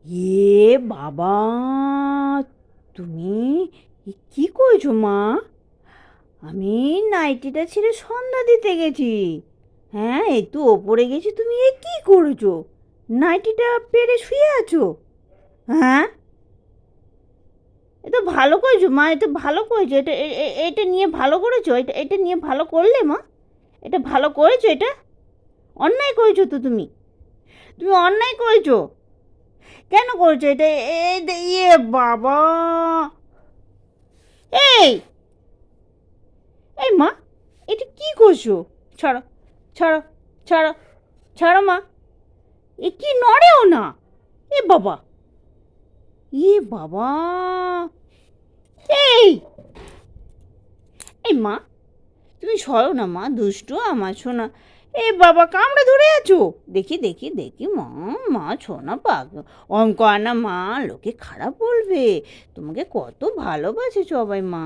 বাবা, তুমি কি করেছো মা? আমি নাইটিটা ছেড়ে সন্ধ্যা দিতে গেছি। হ্যাঁ, একটু ওপরে গেছি, তুমি কি করেছো? নাইটিটা পেরে শুয়ে আছো? হ্যাঁ, এটা ভালো করেছো মা, এটা ভালো করেছো, এটা নিয়ে ভালো করেছো, এটা নিয়ে ভালো করলে মা। এটা ভালো করেছো, এটা অন্যায় করেছো তো তুমি। তুমি অন্যায় করেছো। কেন করেছো এটা? বাবা, এই এই মা, এটা কি করছো? ছাড়ো, ছাড়ো, ছাড়ো, ছাড়ো মা। কি নড়েও না। বাবা, বাবা, এই এই মা, তুমি সরো না মা, দুষ্টু আমার সোনা। বাবা, কামড়ে ধরে আছো। দেখি দেখি দেখি মা, মা সোনা পাক অঙ্ক আনা মা, লোকে খারাপ বলবে। তোমাকে কত ভালোবাসে সবাই মা।